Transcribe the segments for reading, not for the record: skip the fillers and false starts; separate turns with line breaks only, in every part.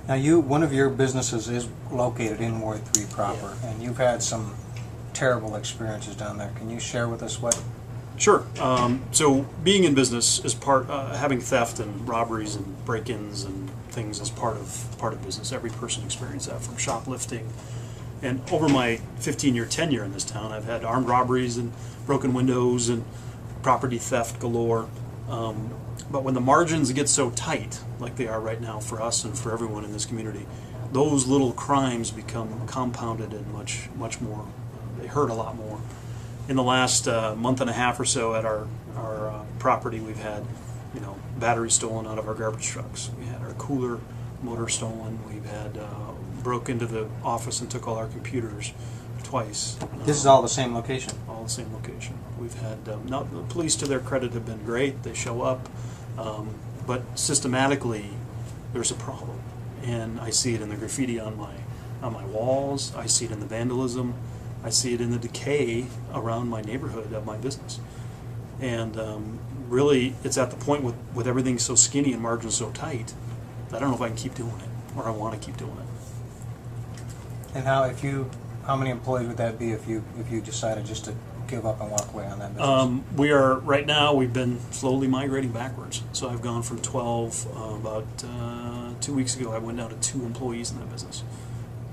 Now, one of your businesses is located in Ward 3 proper, and you've had some terrible experiences down there. Can you share with us what?
Sure. So being in business is having theft and robberies and break-ins and things is part of business. Every person experiences that, from shoplifting. And over my 15-year tenure in this town, I've had armed robberies and broken windows and property theft galore. But when the margins get so tight, like they are right now for us and for everyone in this community, those little crimes become compounded and much more. They hurt a lot more. In the last month and a half or so at our property, we've had, batteries stolen out of our garbage trucks. We had our cooler motor stolen. We've had broke into the office and took all our computers twice.
This is all the same location?
All the same location. We've had, now the police to their credit have been great. They show up, but systematically there's a problem. And I see it in the graffiti on my walls. I see it in the vandalism. I see it in the decay around my neighborhood of my business. And really, it's at the point with everything so skinny and margins so tight, I don't know if I can keep doing it, or I want to keep doing it.
And how many employees would that be if you decided just to give up and walk away on that business?
Right now, we've been slowly migrating backwards. So I've gone from 12, about 2 weeks ago, I went down to 2 employees in that business.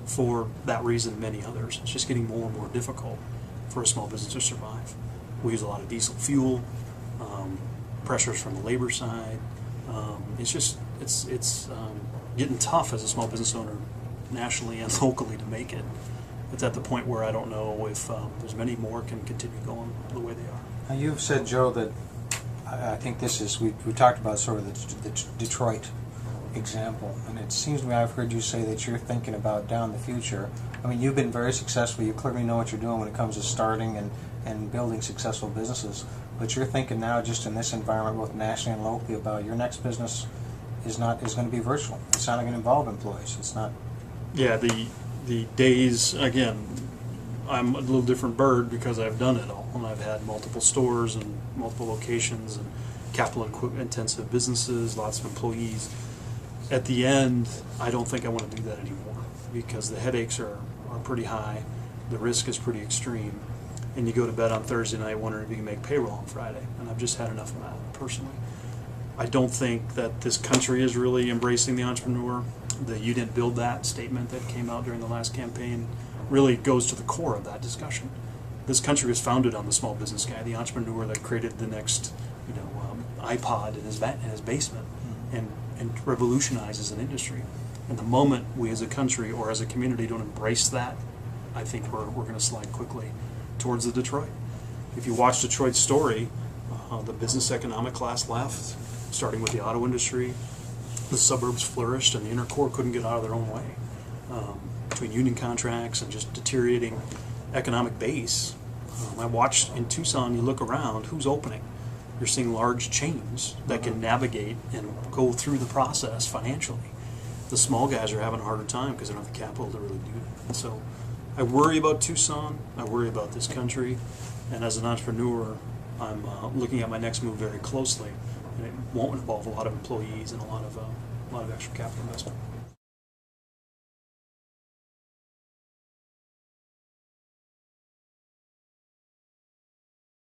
For that reason and many others. It's just getting more and more difficult for a small business to survive. We use a lot of diesel fuel, pressures from the labor side. It's getting tough as a small business owner nationally and locally to make it. It's at the point where I don't know if there's many more can continue going the way they are.
Now, you've said, Joe, that I think this is, we talked about sort of the Detroit example, and it seems to me I've heard you say that you're thinking about down the future. I mean, you've been very successful. You clearly know what you're doing when it comes to starting and building successful businesses, but you're thinking now, just in this environment, both nationally and locally, about your next business is going to be virtual. It's not going to involve employees. It's not.
Yeah, the days, again, I'm a little different bird because I've done it all, and I've had multiple stores and multiple locations and capital intensive businesses, lots of employees. At the end, I don't think I want to do that anymore because the headaches are pretty high, the risk is pretty extreme, and you go to bed on Thursday night wondering if you can make payroll on Friday, and I've just had enough of that personally. I don't think that this country is really embracing the entrepreneur. The "you didn't build that" statement that came out during the last campaign really goes to the core of that discussion. This country was founded on the small business guy, the entrepreneur that created the next iPod in his basement and revolutionizes an industry. And the moment we as a country or as a community don't embrace that, I think we're going to slide quickly towards the Detroit. If you watch Detroit's story, the business economic class left, starting with the auto industry. The suburbs flourished and the inner core couldn't get out of their own way. Between union contracts and just deteriorating economic base, I watched in Tucson, you look around, who's opening? You're seeing large chains that can navigate and go through the process financially. The small guys are having a harder time because they don't have the capital to really do it. And so I worry about Tucson, I worry about this country, and as an entrepreneur, I'm looking at my next move very closely, and it won't involve a lot of employees and a lot of extra capital investment.